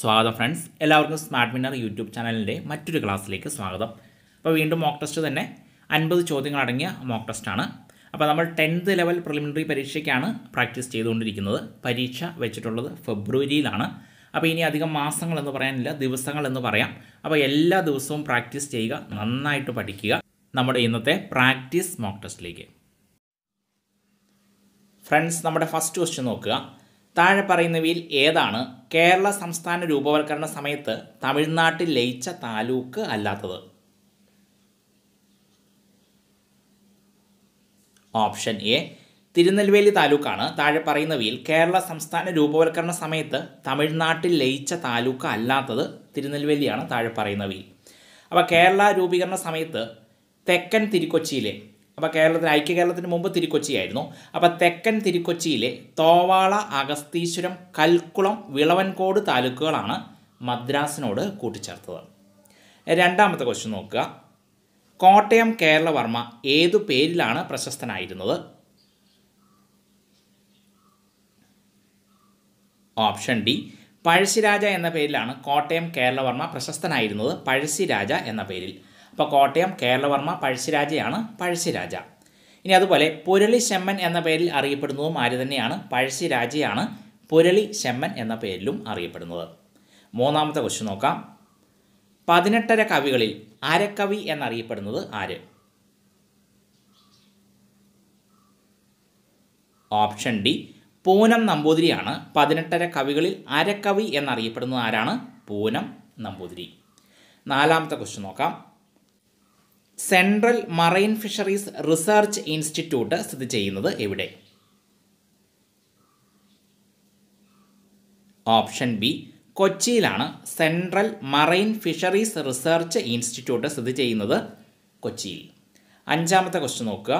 സ്വാഗതം ഫ്രണ്ട്സ്, എല്ലാവർക്കും smart winner YouTube ചാനലിൻ്റെ മറ്റൊരു ക്ലാസ്സിലേക്ക് സ്വാഗതം. അപ്പോൾ വീണ്ടും മോക്ക് ടെസ്റ്റ് തന്നെ 50 ചോദ്യങ്ങൾ അടങ്ങിയ മോക്ക് ടെസ്റ്റാണ്. അപ്പോൾ നമ്മൾ 10th ലെവൽ പ്രിലിമിനറി പരീക്ഷയ്ക്കാണ് പ്രാക്ടീസ് ചെയ്തുകൊണ്ടിരിക്കുന്നത്. പരീക്ഷ വെച്ചിട്ടുള്ളത് ഫെബ്രുവരിയിലാണ്. അപ്പോൾ ഇനി അധികം മാസങ്ങളെന്ന് പറയാനില്ല, ദിവസങ്ങളെന്ന് പറയാം. അപ്പോൾ എല്ലാ ദിവസവും പ്രാക്ടീസ് ചെയ്യുക, നന്നായിട്ട് പഠിക്കുക. നമ്മുടെ ഇന്നത്തെ പ്രാക്ടീസ് മോക്ക് ടെസ്റ്റിലേക്ക് ഫ്രണ്ട്സ്, നമ്മുടെ ഫസ്റ്റ് ക്വസ്റ്റ്യൻ നോക്കുക. താഴെ പറയുന്നവയിൽ ഏതാണ് കേരള സംസ്ഥാന രൂപവൽക്കരണ സമയത്ത് തമിഴ്നാട്ടിൽ ലയിച്ച താലൂക്ക് അല്ലാത്തത്? ഓപ്ഷൻ എ തിരുനെൽവേലി താലൂക്കാണ് താഴെ പറയുന്നവയിൽ കേരള സംസ്ഥാന രൂപവൽക്കരണ സമയത്ത് തമിഴ്നാട്ടിൽ ലയിച്ച താലൂക്ക് അല്ലാത്തത്. തിരുനെൽവേലിയാണ് താഴെ പറയുന്നവയിൽ. അപ്പോൾ കേരള രൂപീകരണ സമയത്ത് തെക്കൻ തിരുക്കൊച്ചിയിലെ, അപ്പോൾ ഐക്യ കേരളത്തിന് മുമ്പ് തിരുക്കൊച്ചിയായിരുന്നു. അപ്പോൾ തെക്കൻ തിരുക്കൊച്ചിയിലെ തോവാള, അഗസ്തീശ്വരം, കൽക്കുളം, വിളവൻകോട് താലൂക്കുകളാണ് മദ്രാസിനോട് കൂട്ടിച്ചേർത്തത്. രണ്ടാമത്തെ ക്വസ്റ്റ്യൻ നോക്കുക. കോട്ടയം കേരളവർമ്മ ഏതു പേരിലാണ് പ്രശസ്തനായിരുന്നത്? ഓപ്ഷൻ ഡി പഴശ്ശിരാജ എന്ന പേരിലാണ് കോട്ടയം കേരളവർമ്മ പ്രശസ്തനായിരുന്നത്. പഴശ്ശിരാജ എന്ന പേരിൽ. അപ്പോൾ കോട്ടയം കേരളവർമ്മ പഴശ്ശിരാജയാണ് പഴശ്ശിരാജ. ഇനി അതുപോലെ പുരളി ശെമ്മൻ എന്ന പേരിൽ അറിയപ്പെടുന്നതും ആര് തന്നെയാണ്? പഴശ്ശിരാജയാണ് പുരളി ശെമ്മൻ എന്ന പേരിലും അറിയപ്പെടുന്നത്. മൂന്നാമത്തെ ക്വസ്റ്റ്യൻ നോക്കാം. 18 കവികളിൽ അരക്കവി എന്നറിയപ്പെടുന്നത് ആര്? ഓപ്ഷൻ ഡി പൂനം നമ്പൂതിരിയാണ് 18 കവികളിൽ അരക്കവി എന്നറിയപ്പെടുന്നത്. ആരാണ്? പൂനം നമ്പൂതിരി. നാലാമത്തെ ക്വസ്റ്റ്യൻ നോക്കാം. Central marine fisheries research institute സ്ഥിതി ചെയ്യുന്നത് എവിടെ? ഓപ്ഷൻ ബി കൊച്ചിയിലാണ് സെൻട്രൽ മറൈൻ ഫിഷറീസ് റിസർച്ച് ഇൻസ്റ്റിറ്റ്യൂട്ട് സ്ഥിതി ചെയ്യുന്നത് കൊച്ചിയിൽ. അഞ്ചാമത്തെ ക്വസ്റ്റ്യൻ നോക്കുക.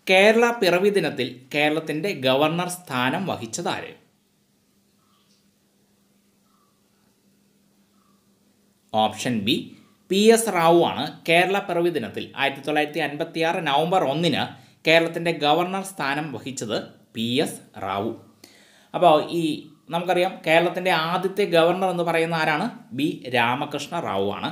കേരള പിറവി ദിനത്തിൽ കേരളത്തിൻ്റെ ഗവർണർ സ്ഥാനം വഹിച്ചത് ആര്? ഓപ്ഷൻ ബി PS റാവു ആണ് കേരള പിറവി ദിനത്തിൽ 1956 നവംബർ 1 കേരളത്തിൻ്റെ ഗവർണർ സ്ഥാനം വഹിച്ചത് PS റാവു. അപ്പോൾ നമുക്കറിയാം കേരളത്തിൻ്റെ ആദ്യത്തെ ഗവർണർ എന്ന് പറയുന്ന ആരാണ്? B രാമകൃഷ്ണ റാവു ആണ്.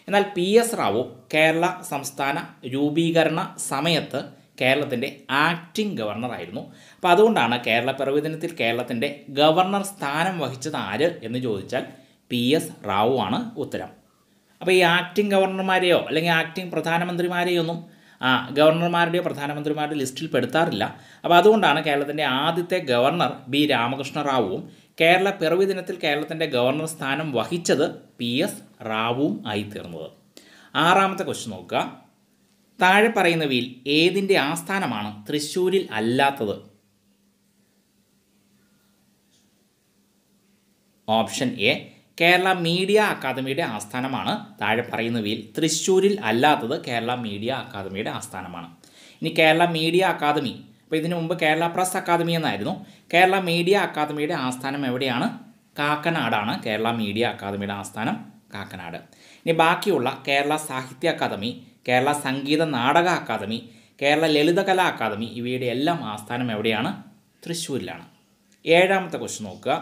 എന്നാൽ PS റാവു കേരള സംസ്ഥാന രൂപീകരണ സമയത്ത് കേരളത്തിൻ്റെ ആക്ടിംഗ് ഗവർണറായിരുന്നു. അപ്പോൾ അതുകൊണ്ടാണ് കേരള പിറവി ദിനത്തിൽ കേരളത്തിൻ്റെ ഗവർണർ സ്ഥാനം വഹിച്ചത് ആര് എന്ന് ചോദിച്ചാൽ PS റാവു ആണ് ഉത്തരം. അപ്പോൾ ഈ ആക്ടിംഗ് ഗവർണർമാരെയോ അല്ലെങ്കിൽ ആക്ടിംഗ് പ്രധാനമന്ത്രിമാരെയോ ഒന്നും ഗവർണർമാരുടെയോ പ്രധാനമന്ത്രിമാരുടെ ലിസ്റ്റിൽ പെടുത്താറില്ല. അപ്പോൾ അതുകൊണ്ടാണ് കേരളത്തിൻ്റെ ആദ്യത്തെ ഗവർണർ B രാമകൃഷ്ണ റാവുവും കേരള പിറവി ദിനത്തിൽ കേരളത്തിൻ്റെ ഗവർണർ സ്ഥാനം വഹിച്ചത് PS റാവുവും ആയിത്തീർന്നത്. ആറാമത്തെ ക്വസ്റ്റ്യൻ നോക്കുക. താഴെ പറയുന്നവയിൽ ഏതിൻ്റെ ആസ്ഥാനമാണ് തൃശ്ശൂരിൽ അല്ലാത്തത്? ഓപ്ഷൻ എ കേരള മീഡിയ അക്കാദമിയുടെ ആസ്ഥാനമാണ് താഴെ പറയുന്നവയിൽ തൃശ്ശൂരിൽ അല്ലാത്തത്. കേരള മീഡിയ അക്കാദമിയുടെ ആസ്ഥാനമാണ്. ഇനി കേരള മീഡിയ അക്കാദമി, അപ്പോൾ ഇതിനു മുമ്പ് കേരള പ്രസ് അക്കാദമി എന്നായിരുന്നു. കേരള മീഡിയ അക്കാദമിയുടെ ആസ്ഥാനം എവിടെയാണ്? കാക്കനാടാണ് കേരള മീഡിയ അക്കാദമിയുടെ ആസ്ഥാനം, കാക്കനാട്. ഇനി ബാക്കിയുള്ള കേരള സാഹിത്യ academy, Kerala Sangeetha Nataka academy, Kerala Lalithakala academy ഇവയുടെ എല്ലാം ആസ്ഥാനം എവിടെയാണ്? തൃശ്ശൂരിലാണ്. ഏഴാമത്തെ ക്വസ്റ്റ്യൻ നോക്കുക.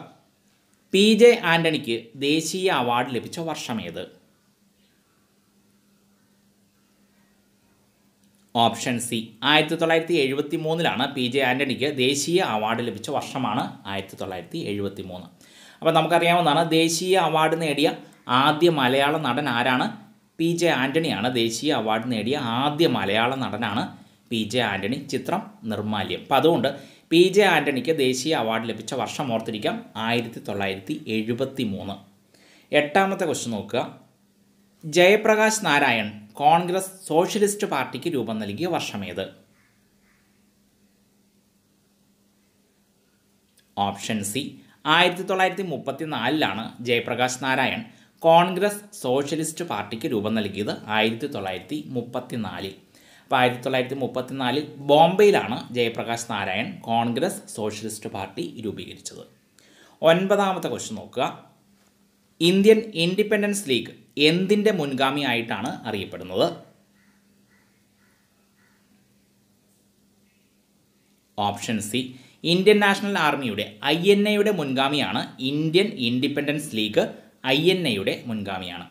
PJ ആൻ്റണിക്ക് ദേശീയ അവാർഡ് ലഭിച്ച വർഷമേത്? ഓപ്ഷൻ സി 1973 PJ ആൻ്റണിക്ക് ദേശീയ അവാർഡ് ലഭിച്ച വർഷമാണ് 1973. അപ്പോൾ നമുക്കറിയാവുന്നതാണ് ദേശീയ അവാർഡ് നേടിയ ആദ്യ മലയാള നടൻ ആരാണ്? PJ ആൻ്റണിയാണ്. ദേശീയ അവാർഡ് നേടിയ ആദ്യ മലയാള നടനാണ് PJ ആൻ്റണി. ചിത്രം നിർമാല്യം. അപ്പോൾ അതുകൊണ്ട് PJ ആൻ്റണിക്ക് ദേശീയ അവാർഡ് ലഭിച്ച വർഷം ഓർത്തിരിക്കാം, 1973. എട്ടാമത്തെ ക്വസ്റ്റ്യൻ നോക്കുക. ജയപ്രകാശ് നാരായൺ കോൺഗ്രസ് സോഷ്യലിസ്റ്റ് പാർട്ടിക്ക് രൂപം നൽകിയ വർഷമേത്? Option C 1934 Jayaprakash Narayan Congress socialist പാർട്ടിക്ക് രൂപം നൽകിയത്. 1934. അപ്പോൾ 1934 ബോംബെയിലാണ് Jayaprakash Narayan Congress socialist party രൂപീകരിച്ചത്. ഒൻപതാമത്തെ ക്വസ്റ്റ്യൻ നോക്കുക. ഇന്ത്യൻ ഇൻഡിപെൻഡൻസ് ലീഗ് എന്തിൻ്റെ മുൻഗാമിയായിട്ടാണ് അറിയപ്പെടുന്നത്? ഓപ്ഷൻ സി ഇന്ത്യൻ നാഷണൽ ആർമിയുടെ INA മുൻഗാമിയാണ് ഇന്ത്യൻ ഇൻഡിപെൻഡൻസ് ലീഗ്. INA മുൻഗാമിയാണ്.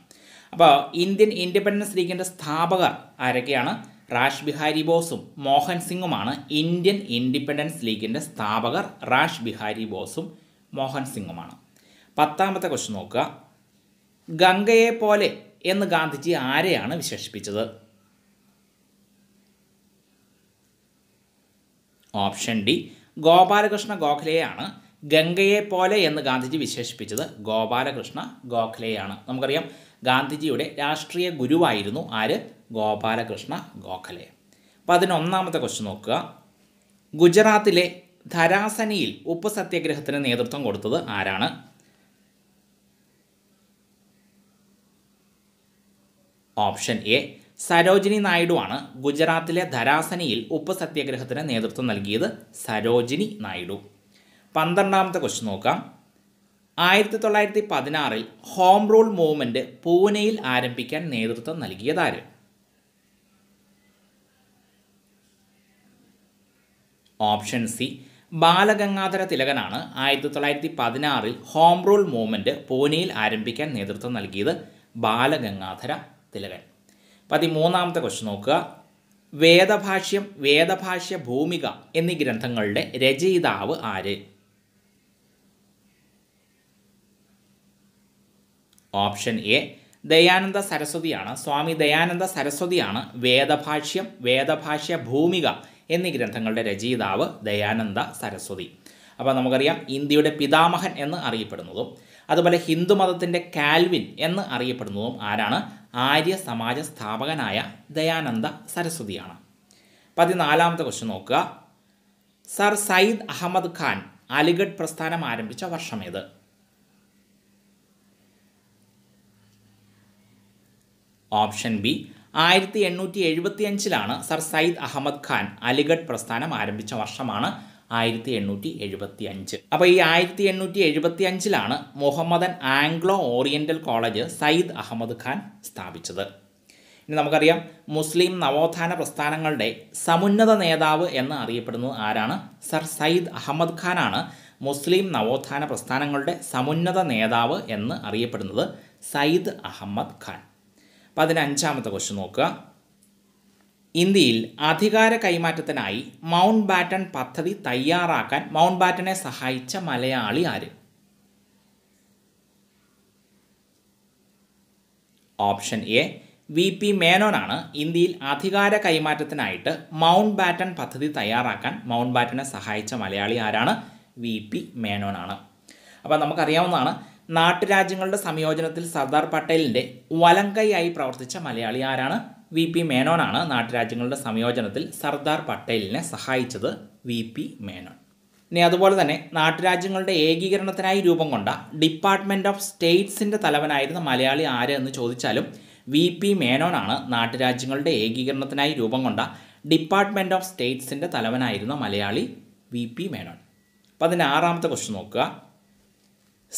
അപ്പോൾ ഇന്ത്യൻ ഇൻഡിപെൻഡൻസ് ലീഗിൻ്റെ സ്ഥാപകർ ആരൊക്കെയാണ്? റാഷ് ബിഹാരി ബോസും മോഹൻ സിംഗുമാണ് ഇന്ത്യൻ ഇൻഡിപെൻഡൻസ് ലീഗിൻ്റെ സ്ഥാപകർ. റാഷ് ബിഹാരി ബോസും മോഹൻ സിംഗുമാണ്. 10ാമത്തെ ക്വസ്റ്റ്യൻ നോക്കുക. ഗംഗയെ പോലെ എന്ന് ഗാന്ധിജി ആരെയാണ് വിശേഷിപ്പിച്ചത്? ഓപ്ഷൻ ഡി ഗോപാലകൃഷ്ണ ഗോഖലെയാണ്. ഗംഗയെ പോലെ എന്ന് ഗാന്ധിജി വിശേഷിപ്പിച്ചത് ഗോപാലകൃഷ്ണ ഗോഖലെയാണ്. നമുക്കറിയാം ഗാന്ധിജിയുടെ രാഷ്ട്രീയ ഗുരുവായിരുന്നു ആര്? ഗോപാലകൃഷ്ണ ഗോഖലെ. 11ാമത്തെ ക്വസ്റ്റ്യൻ നോക്കുക. ഗുജറാത്തിലെ ധരാസനിയിൽ ഉപ്പ് സത്യാഗ്രഹത്തിന് നേതൃത്വം കൊടുത്തത് ആരാണ്? ഓപ്ഷൻ എ സരോജിനി നായിഡു ആണ്. ഗുജറാത്തിലെ ധരാസനിയിൽ ഉപ്പ് സത്യാഗ്രഹത്തിന് നേതൃത്വം നൽകിയത് സരോജിനി നായിഡു. 12ാമത്തെ ക്വസ്റ്റ്യൻ നോക്കാം. 1916 ഹോം റൂൾ മൂവ്മെൻറ്റ് പൂനെയിൽ ആരംഭിക്കാൻ നേതൃത്വം നൽകിയതാര്? ഓപ്ഷൻ സി ബാലഗംഗാധര തിലകനാണ്. 1916 ഹോം റൂൾ മൂവ്മെൻറ്റ് പൂനെയിൽ ആരംഭിക്കാൻ നേതൃത്വം നൽകിയത് ബാലഗംഗാധര തിലകൻ. 13ാമത്തെ ക്വസ്റ്റ്യൻ നോക്കുക. വേദഭാഷ്യം, വേദഭാഷ്യ ഭൂമിക എന്നീ ഗ്രന്ഥങ്ങളുടെ രചയിതാവ് ആര്? ഓപ്ഷൻ എ ദയാനന്ദ സരസ്വതിയാണ്. സ്വാമി ദയാനന്ദ സരസ്വതിയാണ് വേദഭാഷ്യം, വേദഭാഷ്യ ഭൂമിക എന്നീ ഗ്രന്ഥങ്ങളുടെ രചയിതാവ് ദയാനന്ദ സരസ്വതി. അപ്പോൾ നമുക്കറിയാം ഇന്ത്യയുടെ പിതാമഹൻ എന്ന് അറിയപ്പെടുന്നതും അതുപോലെ ഹിന്ദുമതത്തിൻ്റെ കാൽവിൻ എന്ന് അറിയപ്പെടുന്നതും ആരാണ്? ആര്യ സമാജ സ്ഥാപകനായ ദയാനന്ദ സരസ്വതിയാണ്. 14ാമത്തെ ക്വസ്റ്റ്യൻ നോക്കുക. സർ സയ്യിദ് അഹമ്മദ് ഖാൻ അലിഗഡ് പ്രസ്ഥാനം ആരംഭിച്ച വർഷമേത്? Option B 1875 sir Syed Ahmed Khan Aligarh പ്രസ്ഥാനം ആരംഭിച്ച വർഷമാണ് 1875. അപ്പോൾ ഈ 1875 Mohammedan Anglo Oriental college Syed Ahmed Khan സ്ഥാപിച്ചത്. ഇനി നമുക്കറിയാം മുസ്ലിം നവോത്ഥാന പ്രസ്ഥാനങ്ങളുടെ സമുന്നത നേതാവ് എന്ന് അറിയപ്പെടുന്നത് ആരാണ്? സർ സയ്യിദ് അഹമ്മദ് ഖാനാണ്. മുസ്ലിം നവോത്ഥാന പ്രസ്ഥാനങ്ങളുടെ സമുന്നത നേതാവ് എന്ന് അറിയപ്പെടുന്നത് സയ്യിദ് അഹമ്മദ് ഖാൻ. 15ാമത്തെ ക്വസ്റ്റ്യൻ നോക്കുക. ഇന്ത്യയിൽ അധികാര കൈമാറ്റത്തിനായി മൗണ്ട് ബാറ്റൺ പദ്ധതി തയ്യാറാക്കാൻ മൗണ്ട് ബാറ്റനെ സഹായിച്ച മലയാളി ആര്? Option A VP മേനോനാണ്. ഇന്ത്യയിൽ അധികാര കൈമാറ്റത്തിനായിട്ട് മൗണ്ട് ബാറ്റൺ പദ്ധതി തയ്യാറാക്കാൻ മൗണ്ട് ബാറ്റനെ സഹായിച്ച മലയാളി ആരാണ്? VP മേനോനാണ്. അപ്പോൾ നമുക്കറിയാവുന്നതാണ് നാട്ടുരാജ്യങ്ങളുടെ സംയോജനത്തിൽ സർദാർ പട്ടേലിൻ്റെ വലങ്കൈയായി പ്രവർത്തിച്ച മലയാളി ആരാണ്? VP മേനോനാണ്. നാട്ടുരാജ്യങ്ങളുടെ സംയോജനത്തിൽ സർദാർ പട്ടേലിനെ സഹായിച്ചത് VP മേനോൻ. ഇനി അതുപോലെ തന്നെ നാട്ടുരാജ്യങ്ങളുടെ ഏകീകരണത്തിനായി രൂപം കൊണ്ട ഡിപ്പാർട്ട്മെൻറ്റ് ഓഫ് സ്റ്റേറ്റ്സിൻ്റെ തലവനായിരുന്ന മലയാളി ആര് എന്ന് ചോദിച്ചാലും VP മേനോനാണ്. നാട്ടുരാജ്യങ്ങളുടെ ഏകീകരണത്തിനായി രൂപം കൊണ്ട ഡിപ്പാർട്ട്മെൻറ്റ് ഓഫ് സ്റ്റേറ്റ്സിൻ്റെ തലവനായിരുന്ന മലയാളി VP മേനോൻ. 16ാമത്തെ ക്വസ്റ്റ്യൻ നോക്കുക.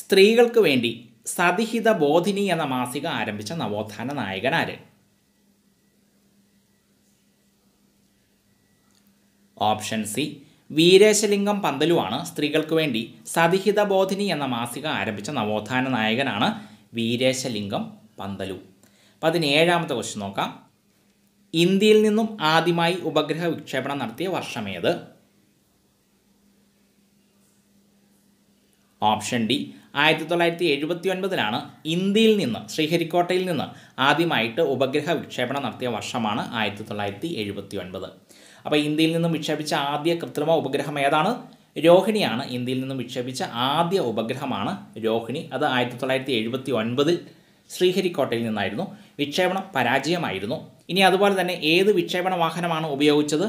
സ്ത്രീകൾക്ക് വേണ്ടി സതിഹിത ബോധിനി എന്ന മാസിക ആരംഭിച്ച നവോത്ഥാന നായകൻ ആര്? ഓപ്ഷൻ സി വീരേശലിംഗം പന്തലുവാണ്. സ്ത്രീകൾക്ക് വേണ്ടി സതിഹിത ബോധിനി എന്ന മാസിക ആരംഭിച്ച നവോത്ഥാന നായകനാണ് വീരേശലിംഗം പന്തലു. 17ാമത്തെ ക്വസ്റ്റ്യൻ നോക്കാം. ഇന്ത്യയിൽ നിന്നും ആദ്യമായി ഉപഗ്രഹ വിക്ഷേപണം നടത്തിയ വർഷമേത്? ഓപ്ഷൻ ഡി 1979 ഇന്ത്യയിൽ നിന്ന് ശ്രീഹരിക്കോട്ടയിൽ നിന്ന് ആദ്യമായിട്ട് ഉപഗ്രഹ വിക്ഷേപണം നടത്തിയ വർഷമാണ് 1979. അപ്പോൾ ഇന്ത്യയിൽ നിന്നും വിക്ഷേപിച്ച ആദ്യ കൃത്രിമ ഉപഗ്രഹം ഏതാണ്? രോഹിണിയാണ്. ഇന്ത്യയിൽ നിന്നും വിക്ഷേപിച്ച ആദ്യ ഉപഗ്രഹമാണ് രോഹിണി. അത് 1979 ശ്രീഹരിക്കോട്ടയിൽ നിന്നായിരുന്നു. വിക്ഷേപണം പരാജയമായിരുന്നു. ഇനി അതുപോലെ തന്നെ ഏത് വിക്ഷേപണ വാഹനമാണ് ഉപയോഗിച്ചത്?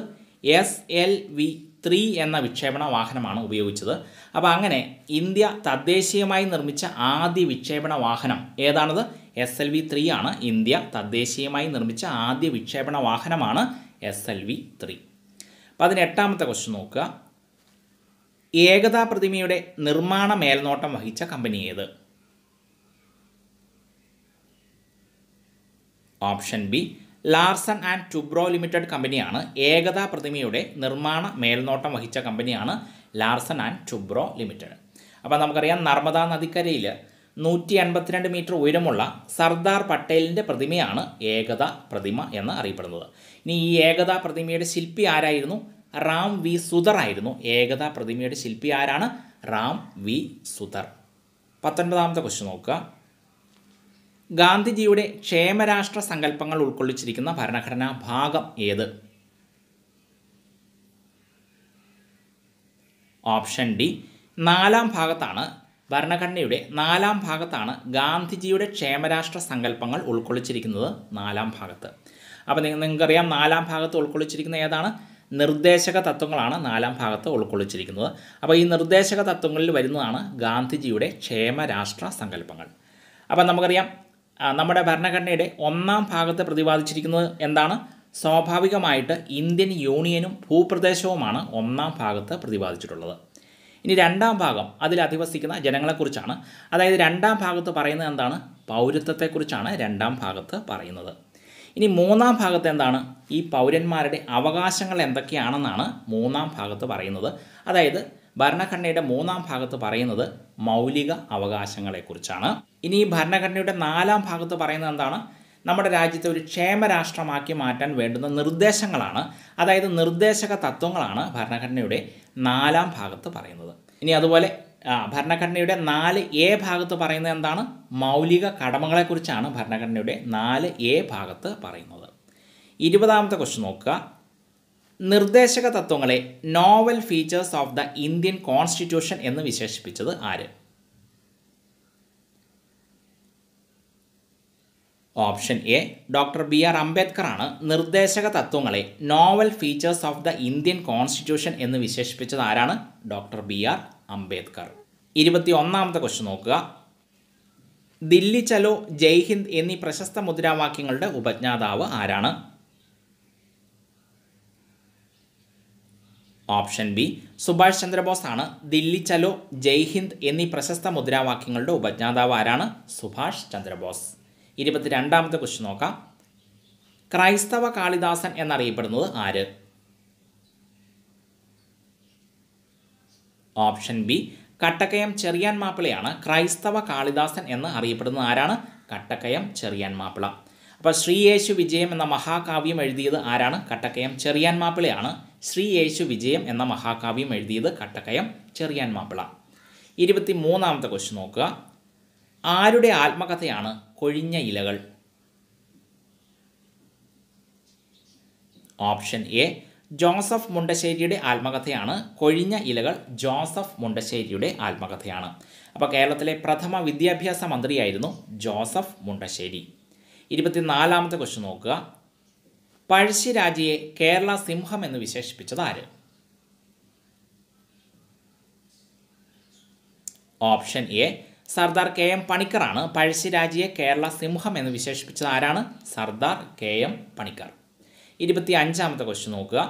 SLV-3 എന്ന വിക്ഷേപണ വാഹനമാണ് ഉപയോഗിച്ചത്. അപ്പോൾ അങ്ങനെ ഇന്ത്യ തദ്ദേശീയമായി നിർമ്മിച്ച ആദ്യ വിക്ഷേപണ വാഹനം ഏതാണത്? SLV-3 ആണ്. ഇന്ത്യ തദ്ദേശീയമായി നിർമ്മിച്ച ആദ്യ വിക്ഷേപണ വാഹനമാണ് SLV-3. 18ാമത്തെ ക്വസ്റ്റ്യൻ നോക്കുക. ഏകതാ പ്രതിമയുടെ നിർമ്മാണ മേൽനോട്ടം വഹിച്ച കമ്പനി ഏത്? Option B Larsen and Toubro limited കമ്പനിയാണ്. ഏകതാ പ്രതിമയുടെ നിർമ്മാണ മേൽനോട്ടം വഹിച്ച കമ്പനിയാണ് ലാർസൻ ആൻഡ് ടുബ്രോ ലിമിറ്റഡ്. അപ്പോൾ നമുക്കറിയാം നർമ്മദാ നദിക്കരയിൽ 152 മീറ്റർ ഉയരമുള്ള സർദാർ പട്ടേലിൻ്റെ പ്രതിമയാണ് ഏകതാ പ്രതിമ എന്ന് അറിയപ്പെടുന്നത്. ഇനി ഈ ഏകതാ പ്രതിമയുടെ ശില്പി ആരായിരുന്നു? റാം വി സുധർ ആയിരുന്നു. ഏകതാ പ്രതിമയുടെ ശില്പി ആരാണ്? റാം വി സുധർ. 19ാമത്തെ ക്വസ്റ്റ്യൻ നോക്കുക. ഗാന്ധിജിയുടെ ക്ഷേമരാഷ്ട്ര സങ്കല്പങ്ങൾ ഉൾക്കൊള്ളിച്ചിരിക്കുന്ന ഭരണഘടനാ ഭാഗം ഏത്? Option D. ഭരണഘടനയുടെ 4-ാം ഭാഗത്താണ് ഗാന്ധിജിയുടെ ക്ഷേമരാഷ്ട്ര സങ്കല്പങ്ങൾ ഉൾക്കൊള്ളിച്ചിരിക്കുന്നത്. 4-ാം ഭാഗത്ത്. അപ്പോൾ നിങ്ങൾക്കറിയാം 4-ാം ഭാഗത്ത് ഉൾക്കൊള്ളിച്ചിരിക്കുന്ന ഏതാണ്? നിർദ്ദേശക തത്വങ്ങളാണ് 4-ാം ഭാഗത്ത് ഉൾക്കൊള്ളിച്ചിരിക്കുന്നത്. അപ്പോൾ ഈ നിർദ്ദേശക തത്വങ്ങളിൽ വരുന്നതാണ് ഗാന്ധിജിയുടെ ക്ഷേമരാഷ്ട്ര സങ്കല്പങ്ങൾ. അപ്പോൾ നമുക്കറിയാം നമ്മുടെ ഭരണഘടനയുടെ 1-ാം ഭാഗത്ത് പ്രതിപാദിച്ചിരിക്കുന്നത് എന്താണ്? സ്വാഭാവികമായിട്ട് ഇന്ത്യൻ യൂണിയനും ഭൂപ്രദേശവുമാണ് 1-ാം ഭാഗത്ത് പ്രതിപാദിച്ചിട്ടുള്ളത്. ഇനി 2-ാം ഭാഗം അതിൽ അധിവസിക്കുന്ന ജനങ്ങളെക്കുറിച്ചാണ്. അതായത് 2-ാം ഭാഗത്ത് പറയുന്നത് എന്താണ്? പൗരത്വത്തെക്കുറിച്ചാണ് 2-ാം ഭാഗത്ത് പറയുന്നത്. ഇനി 3-ാം ഭാഗത്ത് എന്താണ്? ഈ പൗരന്മാരുടെ അവകാശങ്ങൾ എന്തൊക്കെയാണെന്നാണ് 3-ാം ഭാഗത്ത് പറയുന്നത്. അതായത് ഭരണഘടനയുടെ 3-ാം ഭാഗത്ത് പറയുന്നത് മൗലിക അവകാശങ്ങളെക്കുറിച്ചാണ്. ഇനി ഈ ഭരണഘടനയുടെ 4-ാം ഭാഗത്ത് പറയുന്നത് എന്താണ്? നമ്മുടെ രാജ്യത്തെ ഒരു ക്ഷേമരാഷ്ട്രമാക്കി മാറ്റാൻ വേണ്ടുന്ന നിർദ്ദേശങ്ങളാണ്. അതായത് നിർദ്ദേശക തത്വങ്ങളാണ് ഭരണഘടനയുടെ 4-ാം ഭാഗത്ത് പറയുന്നത്. ഇനി അതുപോലെ ഭരണഘടനയുടെ 4A ഭാഗത്ത് പറയുന്നത് എന്താണ്? മൗലിക കടമകളെക്കുറിച്ചാണ് ഭരണഘടനയുടെ 4A ഭാഗത്ത് പറയുന്നത്. 20ാമത്തെ ക്വസ്റ്റ്യൻ നോക്കുക. നിർദ്ദേശക തത്വങ്ങളെ novel features of the Indian constitution എന്ന് വിശേഷിപ്പിച്ചത് ആര്? Option A. Doctor BR Ambedkar ആണ് നിർദ്ദേശക തത്വങ്ങളെ novel features of the Indian constitution എന്ന് വിശേഷിപ്പിച്ചത് ആരാണ്? Doctor BR Ambedkar. 21ാമത്തെ ക്വസ്റ്റ്യൻ നോക്കുക. ദില്ലി ചലോ, ജയ് ഹിന്ദ് എന്നീ പ്രശസ്ത മുദ്രാവാക്യങ്ങളുടെ ഉപജ്ഞാതാവ് ആരാണ്? Option B. സുഭാഷ് ചന്ദ്രബോസ് ആണ്. ദില്ലി ചലോ, ജയ് ഹിന്ദ് എന്നീ പ്രശസ്ത മുദ്രാവാക്യങ്ങളുടെ ഉപജ്ഞാതാവ് ആരാണ്? സുഭാഷ് ചന്ദ്രബോസ്. 22ാമത്തെ ക്വസ്റ്റ്യൻ നോക്കാം. ക്രൈസ്തവ കാളിദാസൻ എന്നറിയപ്പെടുന്നത് ആര്? Option B. കട്ടക്കയം ചെറിയാൻ മാപ്പിളയാണ് ക്രൈസ്തവ കാളിദാസൻ എന്ന് അറിയപ്പെടുന്നത്. ആരാണ്? കട്ടക്കയം ചെറിയാൻ മാപ്പിള. അപ്പോൾ ശ്രീ യേശു വിജയം എന്ന മഹാകാവ്യം എഴുതിയത് ആരാണ്? കട്ടക്കയം ചെറിയാൻ മാപ്പിളയാണ്. ശ്രീ യേശു വിജയം എന്ന മഹാകാവ്യം എഴുതിയത് കട്ടക്കയം ചെറിയാൻ മാപ്പിള. 23ാമത്തെ ക്വസ്റ്റ്യൻ നോക്കുക. ആരുടെ ആത്മകഥയാണ് കൊഴിഞ്ഞ ഇലകൾ? Option A. ജോസഫ് മുണ്ടശ്ശേരിയുടെ ആത്മകഥയാണ് കൊഴിഞ്ഞ ഇലകൾ. ജോസഫ് മുണ്ടശ്ശേരിയുടെ ആത്മകഥയാണ്. അപ്പോൾ കേരളത്തിലെ പ്രഥമ വിദ്യാഭ്യാസ മന്ത്രിയായിരുന്നു ജോസഫ് മുണ്ടശ്ശേരി. 24ാമത്തെ ക്വസ്റ്റ്യൻ നോക്കുക. പഴശ്ശിരാജയെ കേരള സിംഹം എന്ന് വിശേഷിപ്പിച്ചത് ആര്? Option A. സർദാർ KM പണിക്കറാണ് പഴശ്ശിരാജയെ കേരള സിംഹം എന്ന് വിശേഷിപ്പിച്ചത്. ആരാണ്? സർദാർ KM പണിക്കർ. 25ാമത്തെ ക്വസ്റ്റ്യൻ നോക്കുക.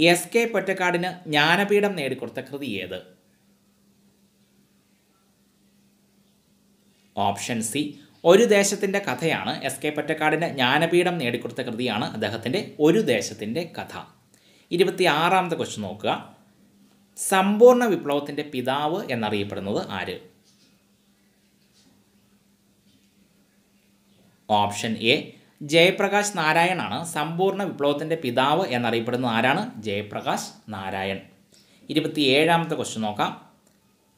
SK പൊറ്റക്കാടിന് ജ്ഞാനപീഠം നേടിക്കൊടുത്ത കൃതി ഏത്? Option C. ഒരു ദേശത്തിൻ്റെ കഥയാണ്. SK പൊറ്റക്കാടിന് ജ്ഞാനപീഠം നേടിക്കൊടുത്ത കൃതിയാണ് അദ്ദേഹത്തിൻ്റെ ഒരു ദേശത്തിൻ്റെ കഥ. 26ാമത്തെ ക്വസ്റ്റ്യൻ നോക്കുക. സമ്പൂർണ്ണ വിപ്ലവത്തിൻ്റെ പിതാവ് എന്നറിയപ്പെടുന്നത് ആര്? Option A. ജയപ്രകാശ് നാരായണാണ് സമ്പൂർണ്ണ വിപ്ലവത്തിൻ്റെ പിതാവ് എന്നറിയപ്പെടുന്നത്. ആരാണ്? ജയപ്രകാശ് നാരായൺ. 27ാമത്തെ ക്വസ്റ്റ്യൻ നോക്കാം.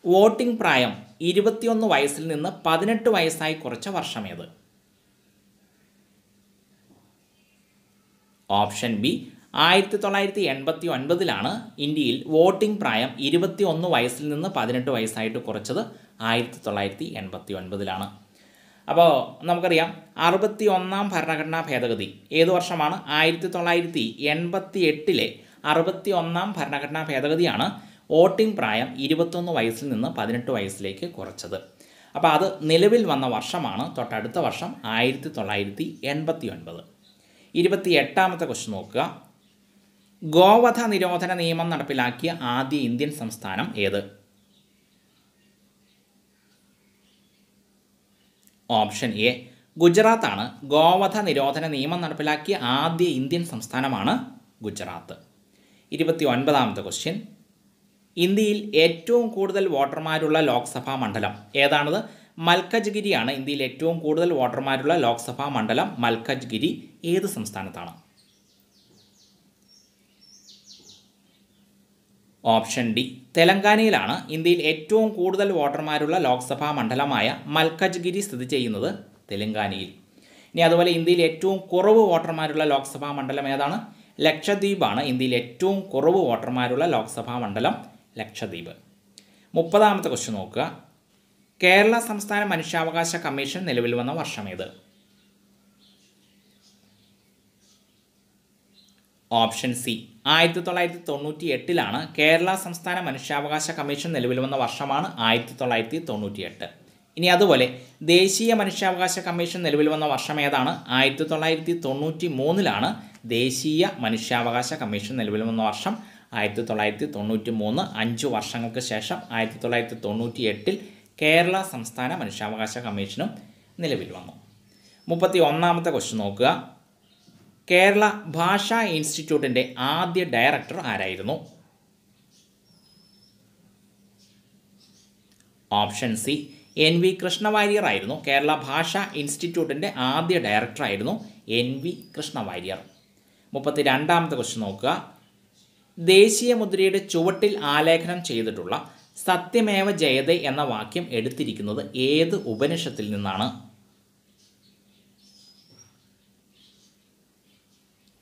വോട്ടിംഗ് പ്രായം 21 വയസ്സിൽ നിന്ന് 18 വയസ്സായി കുറച്ച വർഷമേത്? Option B. 1989 ഇന്ത്യയിൽ വോട്ടിംഗ് പ്രായം 21 വയസ്സിൽ നിന്ന് 18 വയസ്സായിട്ട് കുറച്ചത് 1989. അപ്പോൾ നമുക്കറിയാം 61ാം ഭരണഘടനാ ഭേദഗതി ഏത് വർഷമാണ്? 1988 61ാം ഭരണഘടനാ ഭേദഗതിയാണ് വോട്ടിംഗ് പ്രായം 21 വയസ്സിൽ നിന്ന് 18 വയസ്സിലേക്ക് കുറച്ചത്. അപ്പോൾ അത് നിലവിൽ വന്ന വർഷമാണ് തൊട്ടടുത്ത വർഷം 1989. 28ാമത്തെ ക്വസ്റ്റ്യൻ നോക്കുക. ഗോവധ നിരോധന നിയമം നടപ്പിലാക്കിയ ആദ്യ ഇന്ത്യൻ സംസ്ഥാനം ഏത്? Option A. ഗുജറാത്താണ്. ഗോവധ നിരോധന നിയമം നടപ്പിലാക്കിയ ആദ്യ ഇന്ത്യൻ സംസ്ഥാനമാണ് ഗുജറാത്ത്. 29ാമത്തെ ക്വസ്റ്റ്യൻ. ഇന്ത്യയിൽ ഏറ്റവും കൂടുതൽ വോട്ടർമാരുള്ള ലോക്സഭാ മണ്ഡലം ഏതാണത്? മൽക്കജ്ഗിരിയാണ് ഇന്ത്യയിൽ ഏറ്റവും കൂടുതൽ വോട്ടർമാരുള്ള ലോക്സഭാ മണ്ഡലം. മൽക്കജ്ഗിരി ഏത് സംസ്ഥാനത്താണ്? ഓപ്ഷൻ ഡി തെലങ്കാനയിലാണ് ഇന്ത്യയിൽ ഏറ്റവും കൂടുതൽ വോട്ടർമാരുള്ള ലോക്സഭാ മണ്ഡലമായ മൽക്കജ്ഗിരി സ്ഥിതി ചെയ്യുന്നത് തെലങ്കാനയിൽ. ഇനി അതുപോലെ ഇന്ത്യയിൽ ഏറ്റവും കുറവ് വോട്ടർമാരുള്ള ലോക്സഭാ മണ്ഡലം ഏതാണ്? ലക്ഷദ്വീപാണ് ഇന്ത്യയിൽ ഏറ്റവും കുറവ് വോട്ടർമാരുള്ള ലോക്സഭാ മണ്ഡലം ലക്ഷദ്വീപ്. 30ാമത്തെ ക്വസ്റ്റ്യൻ നോക്കുക. കേരള സംസ്ഥാന മനുഷ്യാവകാശ കമ്മീഷൻ നിലവിൽ വന്ന വർഷമേത്? ഓപ്ഷൻ സി 1998 കേരള സംസ്ഥാന മനുഷ്യാവകാശ കമ്മീഷൻ നിലവിൽ വന്ന വർഷമാണ് 1998. ഇനി അതുപോലെ ദേശീയ മനുഷ്യാവകാശ കമ്മീഷൻ നിലവിൽ വന്ന വർഷം ഏതാണ്? 1993 ദേശീയ മനുഷ്യാവകാശ കമ്മീഷൻ നിലവിൽ വന്ന വർഷം 1993. 5 വർഷങ്ങൾക്ക് ശേഷം 1998 കേരള സംസ്ഥാന മനുഷ്യാവകാശ കമ്മീഷനും നിലവിൽ വന്നു. 31ാമത്തെ ക്വസ്റ്റ്യൻ നോക്കുക. കേരള ഭാഷാ ഇൻസ്റ്റിറ്റ്യൂട്ടിൻ്റെ ആദ്യ ഡയറക്ടർ ആരായിരുന്നു? ഓപ്ഷൻ സി NV കൃഷ്ണവാര്യർ ആയിരുന്നു. കേരള ഭാഷാ ഇൻസ്റ്റിറ്റ്യൂട്ടിൻ്റെ ആദ്യ ഡയറക്ടർ ആയിരുന്നു NV കൃഷ്ണവാര്യർ. 32ാമത്തെ ക്വസ്റ്റ്യൻ നോക്കുക. ദേശീയ മുദ്രയുടെ ചുവട്ടിൽ ആലേഖനം ചെയ്തിട്ടുള്ള സത്യമേവ ജയതേ എന്ന വാക്യം എടുത്തിരിക്കുന്നത് ഏത് ഉപനിഷത്തിൽ നിന്നാണ്?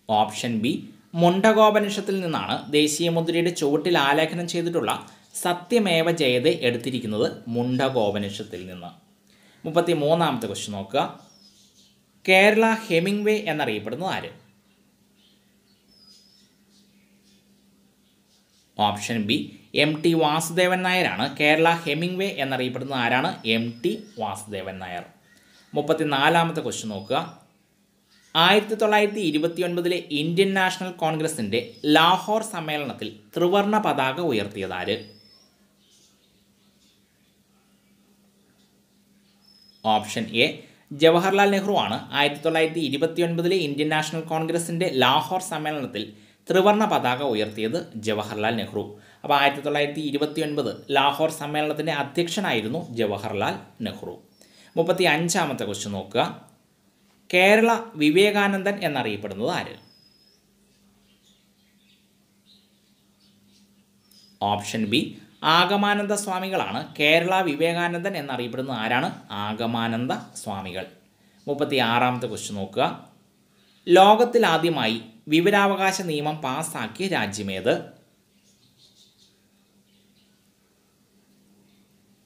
ഓപ്ഷൻ ബി മുണ്ടകോപനിഷത്തിൽ നിന്നാണ് ദേശീയ മുദ്രയുടെ ചുവട്ടിൽ ആലേഖനം ചെയ്തിട്ടുള്ള സത്യമേവ ജയതേ എടുത്തിരിക്കുന്നത് മുണ്ടകോപനിഷത്തിൽ നിന്ന്. 33ാമത്തെ ക്വസ്റ്റ്യൻ നോക്കുക. കേരള ഹെമിംഗ്വേ എന്നറിയപ്പെടുന്നത് ആര്? ഓപ്ഷൻ ബി MT വാസുദേവൻ നായരാണ്. കേരള ഹെമിംഗ്വേ എന്നറിയപ്പെടുന്നത് ആരാണ്? MT വാസുദേവൻ നായർ. 34ാമത്തെ ക്വസ്റ്റ്യൻ നോക്കുക. 1929 ഇന്ത്യൻ നാഷണൽ കോൺഗ്രസിൻ്റെ ലാഹോർ സമ്മേളനത്തിൽ ത്രിവർണ്ണ പതാക ഉയർത്തിയതാര്? ഓപ്ഷൻ എ ജവഹർലാൽ നെഹ്റു ആണ്. 1929 ഇന്ത്യൻ നാഷണൽ കോൺഗ്രസിൻ്റെ ലാഹോർ സമ്മേളനത്തിൽ ത്രിവർണ്ണ പതാക ഉയർത്തിയത് ജവഹർലാൽ നെഹ്റു. അപ്പോൾ 1929 ലാഹോർ സമ്മേളനത്തിൻ്റെ അധ്യക്ഷനായിരുന്നു ജവഹർലാൽ നെഹ്റു. 35ാമത്തെ ക്വസ്റ്റ്യൻ നോക്കുക. കേരള വിവേകാനന്ദൻ എന്നറിയപ്പെടുന്നത് ആര്? ഓപ്ഷൻ ബി ആഗമാനന്ദ സ്വാമികളാണ്. കേരള വിവേകാനന്ദൻ എന്നറിയപ്പെടുന്നത് ആരാണ്? ആഗമാനന്ദ സ്വാമികൾ. 36ാമത്തെ ക്വസ്റ്റ്യൻ നോക്കുക. ലോകത്തിലാദ്യമായി വിവരാവകാശ നിയമം പാസ്സാക്കിയ രാജ്യമേത്?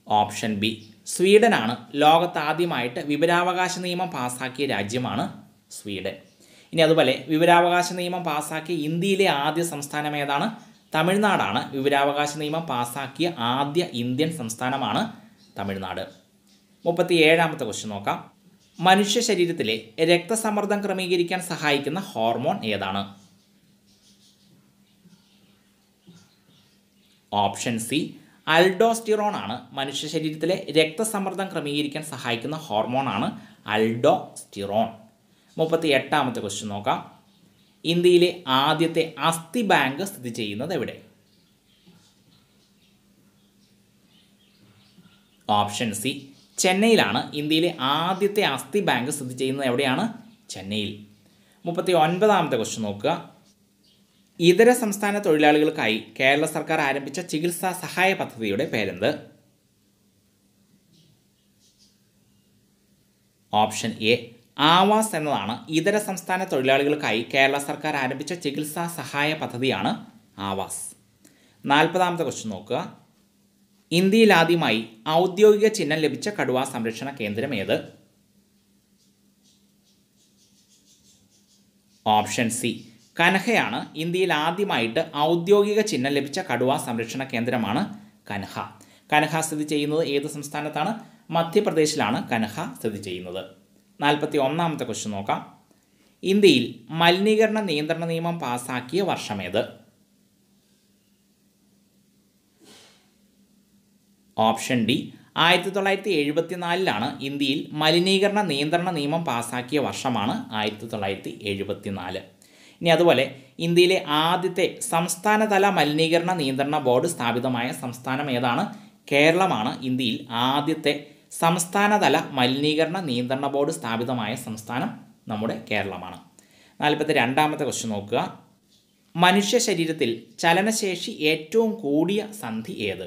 Option B സ്വീഡനാണ്. ലോകത്താദ്യമായിട്ട് വിവരാവകാശ നിയമം പാസ്സാക്കിയ രാജ്യമാണ് സ്വീഡൻ. ഇനി അതുപോലെ വിവരാവകാശ നിയമം പാസ്സാക്കിയ ഇന്ത്യയിലെ ആദ്യ സംസ്ഥാനം ഏതാണ്? തമിഴ്നാടാണ്. വിവരാവകാശ നിയമം പാസ്സാക്കിയ ആദ്യ ഇന്ത്യൻ സംസ്ഥാനമാണ് തമിഴ്നാട്. 37ാമത്തെ ക്വസ്റ്റ്യൻ നോക്കാം. മനുഷ്യ ശരീരത്തിലെ രക്തസമ്മർദ്ദം ക്രമീകരിക്കാൻ സഹായിക്കുന്ന ഹോർമോൺ ഏതാണ്? ഓപ്ഷൻ സി അൽഡോസ്റ്റിറോൺ ആണ്. മനുഷ്യ ശരീരത്തിലെ രക്തസമ്മർദ്ദം ക്രമീകരിക്കാൻ സഹായിക്കുന്ന ഹോർമോണാണ് അൽഡോസ്റ്റിറോൺ. 38ാമത്തെ ക്വസ്റ്റ്യൻ നോക്കാം. ഇന്ത്യയിലെ ആദ്യത്തെ അസ്ഥി ബാങ്ക് സ്ഥിതി ചെയ്യുന്നത് എവിടെ? ഓപ്ഷൻ സി ചെന്നൈയിലാണ്. ഇന്ത്യയിലെ ആദ്യത്തെ അസ്ഥി ബാങ്ക് സ്ഥിതി ചെയ്യുന്നത് എവിടെയാണ്? ചെന്നൈയിൽ. 39ാമത്തെ ക്വസ്റ്റ്യൻ നോക്കുക. ഇതര സംസ്ഥാന തൊഴിലാളികൾക്കായി കേരള സർക്കാർ ആരംഭിച്ച ചികിത്സാ സഹായ പദ്ധതിയുടെ പേരെന്ത്? ഓപ്ഷൻ എ ആവാസ് എന്നതാണ്. ഇതര സംസ്ഥാന തൊഴിലാളികൾക്കായി കേരള സർക്കാർ ആരംഭിച്ച ചികിത്സാ സഹായ പദ്ധതിയാണ് ആവാസ്. 40ാമത്തെ ക്വസ്റ്റ്യൻ നോക്കുക. ഇന്ത്യയിൽ ആദ്യമായി ഔദ്യോഗിക ചിഹ്നം ലഭിച്ച കടുവ സംരക്ഷണ കേന്ദ്രം ഏത്? ഓപ്ഷൻ സി കൻഹയാണ്. ഇന്ത്യയിൽ ആദ്യമായിട്ട് ഔദ്യോഗിക ചിഹ്നം ലഭിച്ച കടുവ സംരക്ഷണ കേന്ദ്രമാണ് കൻഹ. കൻഹ സ്ഥിതി ചെയ്യുന്നത് ഏത് സംസ്ഥാനത്താണ്? മധ്യപ്രദേശിലാണ് കൻഹ സ്ഥിതി ചെയ്യുന്നത്. 41ാമത്തെ ക്വസ്റ്റ്യൻ നോക്കാം. ഇന്ത്യയിൽ മലിനീകരണ നിയന്ത്രണ നിയമം പാസാക്കിയ വർഷമേത്? ഓപ്ഷൻ ഡി 1974 ഇന്ത്യയിൽ മലിനീകരണ നിയന്ത്രണ നിയമം പാസാക്കിയ വർഷമാണ് 1974. ഇനി അതുപോലെ ഇന്ത്യയിലെ ആദ്യത്തെ സംസ്ഥാനതല മലിനീകരണ നിയന്ത്രണ ബോർഡ് സ്ഥാപിതമായ സംസ്ഥാനം ഏതാണ്? കേരളമാണ് ഇന്ത്യയിൽ ആദ്യത്തെ സംസ്ഥാനതല മലിനീകരണ നിയന്ത്രണ ബോർഡ് സ്ഥാപിതമായ സംസ്ഥാനം നമ്മുടെ കേരളമാണ്. 42ാമത്തെ ക്വസ്റ്റ്യൻ നോക്കുക. മനുഷ്യ ശരീരത്തിൽ ചലനശേഷി ഏറ്റവും കൂടിയ സന്ധി ഏത്?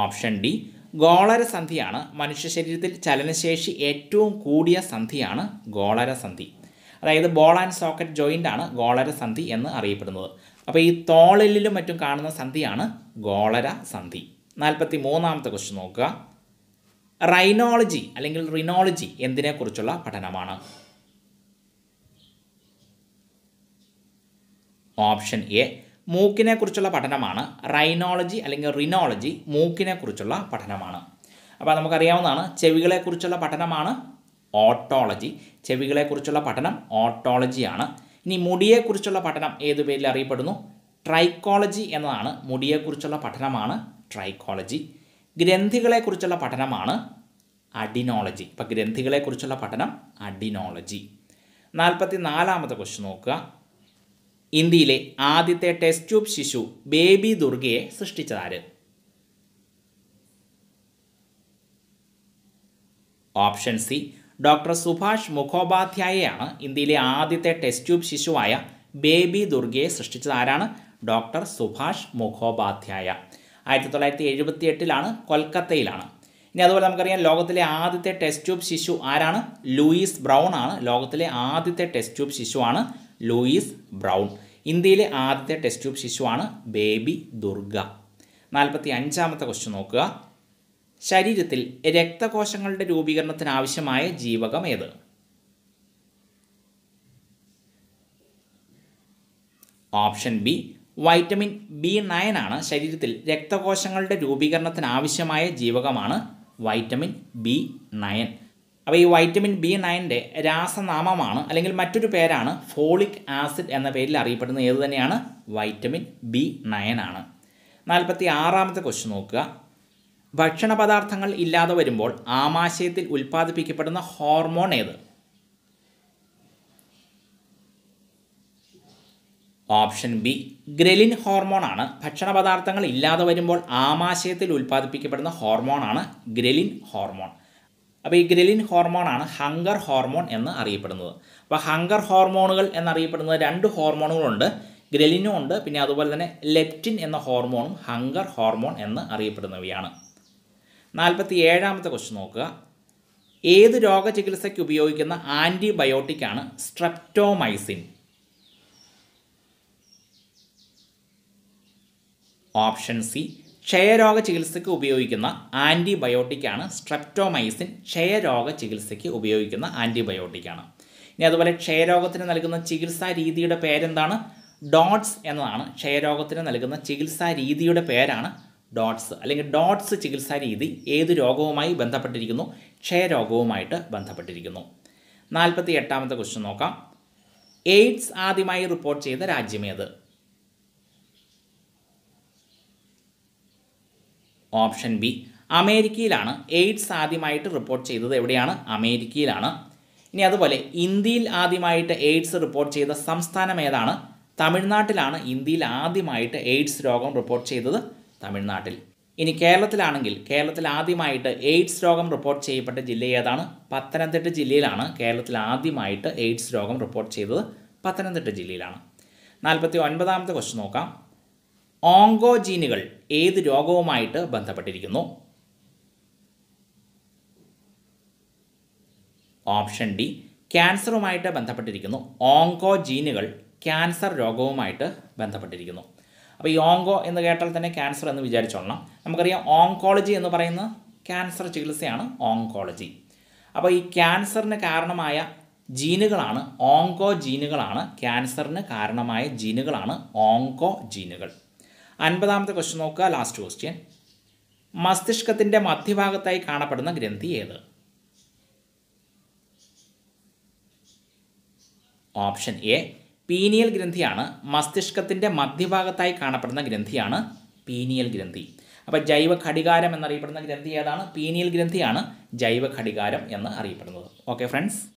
ഓപ്ഷൻ ഡി ഗോളരസന്ധിയാണ്. മനുഷ്യ ശരീരത്തിൽ ചലനശേഷി ഏറ്റവും കൂടിയ സന്ധിയാണ് ഗോളരസന്ധി. അതായത് ബോൾ ആൻഡ് സോക്കറ്റ് ജോയിൻ്റ് ആണ് ഗോളരസന്ധി എന്ന് അറിയപ്പെടുന്നത്. അപ്പോൾ ഈ തോളെല്ലിലും മറ്റും കാണുന്ന സന്ധിയാണ് ഗോളരസന്ധി. 43ാമത്തെ ക്വസ്റ്റ്യൻ നോക്കുക. റൈനോളജി അല്ലെങ്കിൽ റിനോളജി എന്തിനെക്കുറിച്ചുള്ള പഠനമാണ്? ഓപ്ഷൻ എ മൂക്കിനെ കുറിച്ചുള്ള പഠനമാണ്. റൈനോളജി അല്ലെങ്കിൽ റിനോളജി മൂക്കിനെ കുറിച്ചുള്ള പഠനമാണ്. അപ്പോൾ നമുക്കറിയാവുന്നതാണ് ചെവികളെക്കുറിച്ചുള്ള പഠനമാണ് ഓട്ടോളജി. ചെവികളെക്കുറിച്ചുള്ള പഠനം ഓട്ടോളജിയാണ്. ഇനി മുടിയെക്കുറിച്ചുള്ള പഠനം ഏതു പേരിൽ അറിയപ്പെടുന്നു? ട്രൈക്കോളജി എന്നതാണ്. മുടിയെക്കുറിച്ചുള്ള പഠനമാണ് ട്രൈക്കോളജി. ഗ്രന്ഥികളെക്കുറിച്ചുള്ള പഠനമാണ് അഡിനോളജി. ഇപ്പോൾ ഗ്രന്ഥികളെക്കുറിച്ചുള്ള പഠനം അഡിനോളജി. 44ാമത്തെ ക്വസ്റ്റ്യൻ നോക്കുക. ഇന്ത്യയിലെ ആദ്യത്തെ ടെസ്റ്റ് ട്യൂബ് ശിശു ബേബി ദുർഗയെ സൃഷ്ടിച്ചതാര്? ഓപ്ഷൻ സി ഡോക്ടർ സുഭാഷ് മുഖോപാധ്യായയാണ് ഇന്ത്യയിലെ ആദ്യത്തെ ടെസ്റ്റ് ട്യൂബ് ശിശുവായ ബേബി ദുർഗയെ സൃഷ്ടിച്ചത്. ആരാണ്? ഡോക്ടർ സുഭാഷ് മുഖോപാധ്യായ. 1978 കൊൽക്കത്തയിലാണ്. ഇനി അതുപോലെ നമുക്കറിയാം ലോകത്തിലെ ആദ്യത്തെ ടെസ്റ്റ് ട്യൂബ് ശിശു ആരാണ്? ലൂയിസ് ബ്രൗൺ ആണ്. ലോകത്തിലെ ആദ്യത്തെ ടെസ്റ്റ് ട്യൂബ് ശിശുവാണ് ലൂയിസ് ബ്രൗൺ. ഇന്ത്യയിലെ ആദ്യത്തെ ടെസ്റ്റ് ട്യൂബ് ശിശുവാണ് ബേബി ദുർഗ. 45ാമത്തെ ക്വസ്റ്റ്യൻ നോക്കുക. ശരീരത്തിൽ രക്തകോശങ്ങളുടെ രൂപീകരണത്തിന് ആവശ്യമായ ജീവകം ഏത്? ഓപ്ഷൻ ബി വൈറ്റമിൻ B9 ആണ്. ശരീരത്തിൽ രക്തകോശങ്ങളുടെ രൂപീകരണത്തിന് ആവശ്യമായ ജീവകമാണ് വൈറ്റമിൻ B9. അപ്പോൾ ഈ വൈറ്റമിൻ B9ൻ്റെ രാസനാമമാണ് അല്ലെങ്കിൽ മറ്റൊരു പേരാണ് ഫോളിക് ആസിഡ് എന്ന പേരിൽ അറിയപ്പെടുന്ന ഏത് തന്നെയാണ്? വൈറ്റമിൻ B9 ആണ്. 46ാമത്തെ ക്വസ്റ്റ്യൻ നോക്കുക. ഭക്ഷണ പദാർത്ഥങ്ങൾ ഇല്ലാതെ വരുമ്പോൾ ആമാശയത്തിൽ ഉൽപ്പാദിപ്പിക്കപ്പെടുന്ന ഹോർമോൺ ഏത്? ഓപ്ഷൻ ബി ഗ്രലിൻ ഹോർമോൺ ആണ്. ഭക്ഷണ പദാർത്ഥങ്ങൾ ഇല്ലാതെ വരുമ്പോൾ ആമാശയത്തിൽ ഉൽപ്പാദിപ്പിക്കപ്പെടുന്ന ഹോർമോണാണ് ഗ്രലിൻ ഹോർമോൺ. അപ്പോൾ ഈ ഗ്രലിൻ ഹോർമോണാണ് ഹങ്കർ ഹോർമോൺ എന്ന് അറിയപ്പെടുന്നത്. അപ്പോൾ ഹങ്കർ ഹോർമോണുകൾ എന്നറിയപ്പെടുന്നത് 2 ഹോർമോണുകളുണ്ട്. ഗ്രലിനും ഉണ്ട്, പിന്നെ അതുപോലെ തന്നെ ലെപ്റ്റിൻ എന്ന ഹോർമോണും ഹങ്കർ ഹോർമോൺ എന്ന് അറിയപ്പെടുന്നവയാണ്. 47ാമത്തെ ക്വസ്റ്റ്യൻ നോക്കുക. ഏത് രോഗചികിത്സയ്ക്ക് ഉപയോഗിക്കുന്ന ആൻറ്റിബയോട്ടിക്കാണ് സ്ട്രെപ്റ്റോമൈസിൻ? ഓപ്ഷൻ സി ക്ഷയരോഗ ചികിത്സയ്ക്ക് ഉപയോഗിക്കുന്ന ആൻറ്റിബയോട്ടിക്കാണ് സ്ട്രെപ്റ്റോമൈസിൻ. ക്ഷയരോഗ ചികിത്സയ്ക്ക് ഉപയോഗിക്കുന്ന ആൻറ്റിബയോട്ടിക്കാണ്. ഇനി അതുപോലെ ക്ഷയരോഗത്തിന് നൽകുന്ന ചികിത്സാ രീതിയുടെ പേരെന്താണ്? ഡോട്ട്സ് എന്നതാണ്. ക്ഷയരോഗത്തിന് നൽകുന്ന ചികിത്സാ രീതിയുടെ പേരാണ് ഡോട്ട്സ് അല്ലെങ്കിൽ ഡോട്ട്സ് ചികിത്സാ രീതി ഏത് രോഗവുമായി ബന്ധപ്പെട്ടിരിക്കുന്നു? ക്ഷയരോഗവുമായിട്ട് ബന്ധപ്പെട്ടിരിക്കുന്നു. 48ാമത്തെ ക്വസ്റ്റ്യൻ നോക്കാം. എയ്ഡ്സ് ആദ്യമായി റിപ്പോർട്ട് ചെയ്ത രാജ്യമേത്? ഓപ്ഷൻ ബി അമേരിക്കയിലാണ് എയ്ഡ്സ് ആദ്യമായിട്ട് റിപ്പോർട്ട് ചെയ്തത്. എവിടെയാണ്? അമേരിക്കയിലാണ്. ഇനി അതുപോലെ ഇന്ത്യയിൽ ആദ്യമായിട്ട് എയ്ഡ്സ് റിപ്പോർട്ട് ചെയ്ത സംസ്ഥാനം ഏതാണ്? തമിഴ്നാട്ടിലാണ് ഇന്ത്യയിൽ ആദ്യമായിട്ട് എയ്ഡ്സ് രോഗം റിപ്പോർട്ട് ചെയ്തത്. തമിഴ്നാട്ടിൽ. ഇനി കേരളത്തിലാണെങ്കിൽ കേരളത്തിൽ ആദ്യമായിട്ട് എയ്ഡ്സ് രോഗം റിപ്പോർട്ട് ചെയ്യപ്പെട്ട ജില്ല ഏതാണ്? പത്തനംതിട്ട ജില്ലയിലാണ് കേരളത്തിൽ ആദ്യമായിട്ട് എയ്ഡ്സ് രോഗം റിപ്പോർട്ട് ചെയ്തത്. പത്തനംതിട്ട ജില്ലയിലാണ്. 49ാമത്തെ ക്വസ്റ്റ്യൻ നോക്കാം. ഓങ്കോജീനുകൾ ഏത് രോഗവുമായിട്ട് ബന്ധപ്പെട്ടിരിക്കുന്നു? ഓപ്ഷൻ ഡി ക്യാൻസറുമായിട്ട് ബന്ധപ്പെട്ടിരിക്കുന്നു. ഓങ്കോജീനുകൾ ക്യാൻസർ രോഗവുമായിട്ട് ബന്ധപ്പെട്ടിരിക്കുന്നു. അപ്പോൾ ഈ ഓങ്കോ എന്ന് കേട്ടാൽ തന്നെ ക്യാൻസർ എന്ന് വിചാരിച്ചോളണം. നമുക്കറിയാം ഓങ്കോളജി എന്ന് പറയുന്ന ക്യാൻസർ ചികിത്സയാണ് ഓങ്കോളജി. അപ്പോൾ ഈ ക്യാൻസറിന് കാരണമായ ജീനുകളാണ് ഓങ്കോജീനുകളാണ്. ക്യാൻസറിന് കാരണമായ ജീനുകളാണ് ഓങ്കോജീനുകൾ. 50ാമത്തെ ക്വസ്റ്റ്യൻ നോക്കുക. Last question. മസ്തിഷ്കത്തിൻ്റെ മധ്യഭാഗത്തായി കാണപ്പെടുന്ന ഗ്രന്ഥി ഏത്? ഓപ്ഷൻ എ പീനിയൽ ഗ്രന്ഥിയാണ്. മസ്തിഷ്കത്തിൻ്റെ മധ്യഭാഗത്തായി കാണപ്പെടുന്ന ഗ്രന്ഥിയാണ് പീനിയൽ ഗ്രന്ഥി. അപ്പോൾ ജൈവ ഘടികാരം എന്നറിയപ്പെടുന്ന ഗ്രന്ഥി ഏതാണ്? പീനിയൽ ഗ്രന്ഥിയാണ് ജൈവ ഘടികാരം എന്ന് അറിയപ്പെടുന്നത്. Okay friends.